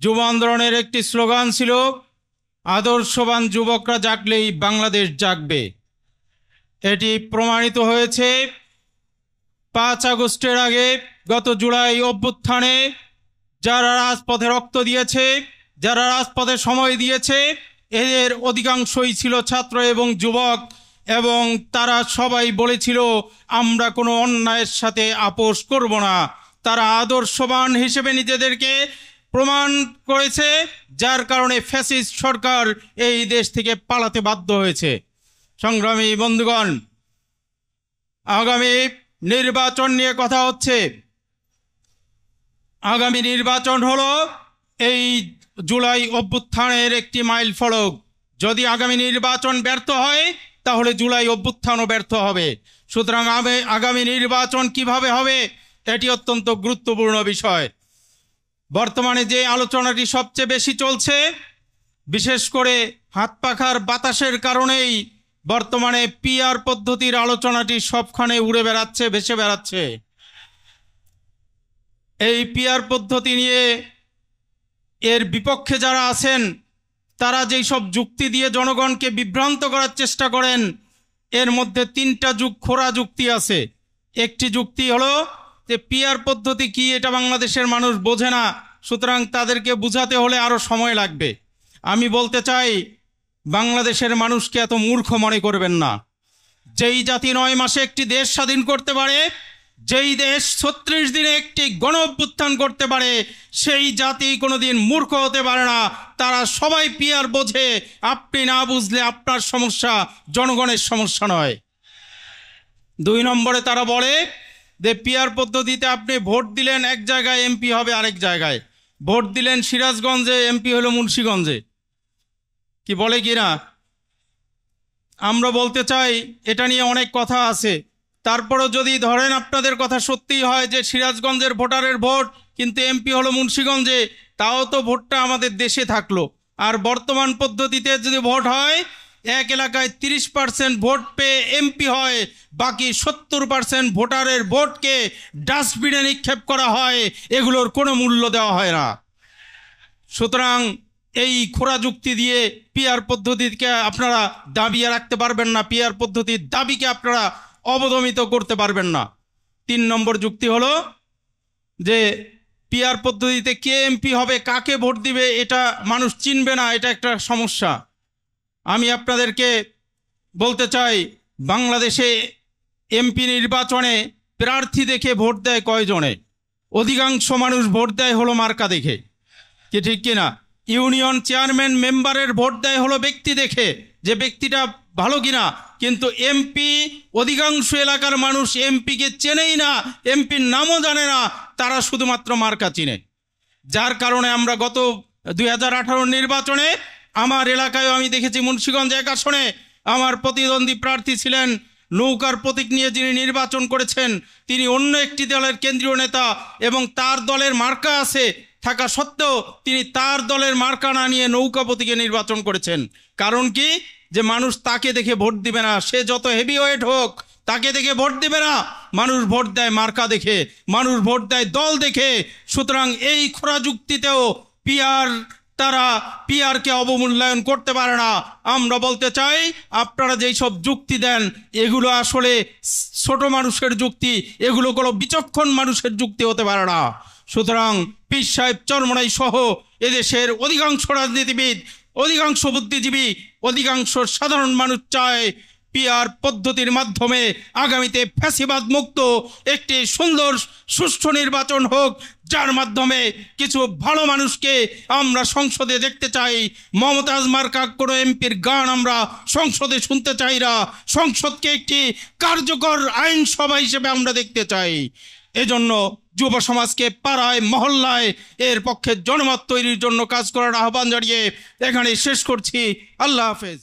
যুব আন্দোলনের একটি স্লোগান ছিল, আদর্শবান যুবকরা জাগলেই বাংলাদেশ জাগবে। এটি প্রমাণিত হয়েছে 5 আগস্টের আগে গত জুলাই অভ্যুত্থানে যারা রাজপথে রক্ত দিয়েছে, যারা রাজপথে সময় দিয়েছে, এদের অধিকাংশই ছিল ছাত্র এবং যুবক, এবং তারা সবাই বলেছিল আমরা কোনো অন্যায়ের সাথে আপোষ করব না। তারা আদর্শবান হিসেবে নিজেদেরকে প্রমাণ করেছে, যার কারণে ফ্যাসিস্ট সরকার এই দেশ থেকে পালাতে বাধ্য হয়েছে। সংগ্রামী বন্ধুগণ, আগামী নির্বাচন নিয়ে কথা হচ্ছে। আগামী নির্বাচন হলো এই জুলাই অভ্যুত্থানের একটি মাইল ফলক। যদি আগামী নির্বাচন ব্যর্থ হয় তাহলে জুলাই অভ্যুত্থানও ব্যর্থ হবে। সুতরাং আগামী নির্বাচন কিভাবে হবে এটি অত্যন্ত গুরুত্বপূর্ণ বিষয়। বর্তমানে যে আলোচনাটি সবচেয়ে বেশি চলছে, বিশেষ করে হাত পাখার বাতাসের কারণেই বর্তমানে পিআর পদ্ধতির আলোচনাটি সবখানে উড়ে বেড়াচ্ছে, ভেসে বেড়াচ্ছে। এই পিআর পদ্ধতি নিয়ে এর বিপক্ষে যারা আছেন তারা যেই সব যুক্তি দিয়ে জনগণকে বিভ্রান্ত করার চেষ্টা করেন, এর মধ্যে 3টা খোরা যুক্তি আছে। একটি যুক্তি হলো যে পিআর পদ্ধতি কি এটা বাংলাদেশের মানুষ বোঝে না, সুতরাং তাদেরকে বুঝাতে হলে আরও সময় লাগবে। আমি বলতে চাই, বাংলাদেশের মানুষকে এত মূর্খ মনে করবেন না। যেই জাতি 9 মাসে একটি দেশ স্বাধীন করতে পারে, যেই দেশ 36 দিনে একটি গণ অভ্যুত্থান করতে পারে, সেই জাতি কোনোদিন মূর্খ হতে পারে না। তারা সবাই পিআর বোঝে। আপনি না বুঝলে আপনার সমস্যা, জনগণের সমস্যা নয়। 2 নম্বরে তারা বলে যে পিআর পদ্ধতিতে আপনি ভোট দিলেন এক জায়গায়, এমপি হবে আরেক জায়গায়। ভোট দিলেন সিরাজগঞ্জে, এমপি হলো মুন্সিগঞ্জে। কি বলে কি না? আমরা বলতে চাই এটা নিয়ে অনেক কথা আছে। তারপরও যদি ধরেন আপনাদের কথা সত্যিই হয় যে সিরাজগঞ্জের ভোটারের ভোট, কিন্তু এমপি হলো মুন্সিগঞ্জে, তাও তো ভোটটা আমাদের দেশে থাকলো। আর বর্তমান পদ্ধতিতে যদি ভোট হয়, এক এলাকায় 30% ভোট পেয়ে এমপি হয়, বাকি 70% ভোটারের ভোটকে ডাস্টবিনে নিক্ষেপ করা হয়। এগুলোর কোনো মূল্য দেওয়া হয় না। সুতরাং এই খোরা যুক্তি দিয়ে পিআর পদ্ধতিকে আপনারা দাবিয়ে রাখতে পারবেন না, পিআর পদ্ধতির দাবিকে আপনারা অবদমিত করতে পারবেন না। 3 নম্বর যুক্তি হলো যে পিআর পদ্ধতিতে কে এমপি হবে, কাকে ভোট দিবে, এটা মানুষ চিনবে না, এটা একটা সমস্যা। আমি আপনাদেরকে বলতে চাই, বাংলাদেশে এমপি নির্বাচনে প্রার্থী দেখে ভোট দেয় কয়জনে? অধিকাংশ মানুষ ভোট দেয় হলো মার্কা দেখে। কি ঠিক কিনা? ইউনিয়ন চেয়ারম্যান মেম্বারের ভোট দেয় হলো ব্যক্তি দেখে, যে ব্যক্তিটা ভালো কিনা। কিন্তু এমপি, অধিকাংশ এলাকার মানুষ এমপিকে চেনেই না, এমপির নামও জানে না, তারা শুধুমাত্র মার্কা চিনে। যার কারণে আমরা গত 2018 নির্বাচনে আমার এলাকায় আমি দেখেছি, মুন্সিগঞ্জ 1 আসনে আমার প্রতিদ্বন্দ্বী প্রার্থী ছিলেন, নৌকার প্রতীক নিয়ে যিনি নির্বাচন করেছেন, তিনি অন্য একটি দলের কেন্দ্রীয় নেতা এবং তার দলের মার্কা আছে থাকা সত্ত্বেও তিনি তার দলের মার্কা না নিয়ে নৌকা প্রতীকে নির্বাচন করেছেন। কারণ কি? যে মানুষ তাকে দেখে ভোট দিবে না, সে যত হেভিওয়েট হোক তাকে দেখে ভোট দিবে না। মানুষ ভোট দেয় মার্কা দেখে, মানুষ ভোট দেয় দল দেখে। সুতরাং এই খোরা যুক্তিতেও তারা পিআরকে অবমূল্যায়ন করতে পারে না। আমরা বলতে চাই, আপনারা যেই সব যুক্তি দেন এগুলো আসলে ছোট মানুষের যুক্তি, এগুলো কোনো বিচক্ষণ মানুষের যুক্তি হতে পারে না। সুতরাং পীর সাহেব চরমনাই সহ এদেশের অধিকাংশ রাজনীতিবিদ, অধিকাংশ বুদ্ধিজীবী, অধিকাংশ সাধারণ মানুষ চায় পিআর পদ্ধতির মাধ্যমে আগামীতে ফ্যাসিবাদ মুক্ত একটি সুন্দর সুষ্ঠু নির্বাচন হোক, যার মাধ্যমে কিছু ভালো মানুষকে আমরা সংসদে দেখতে চাই। মমতাজ মার্কা কোনো এমপির গান আমরা সংসদে শুনতে চাই না। সংসদকে একটি কার্যকর আইনসভা হিসেবে আমরা দেখতে চাই। এজন্য যুব সমাজকে পাড়ায় মহল্লায় এর পক্ষে জনমত তৈরির জন্য কাজ করার আহ্বান জানিয়ে এখানে শেষ করছি। আল্লাহ হাফেজ।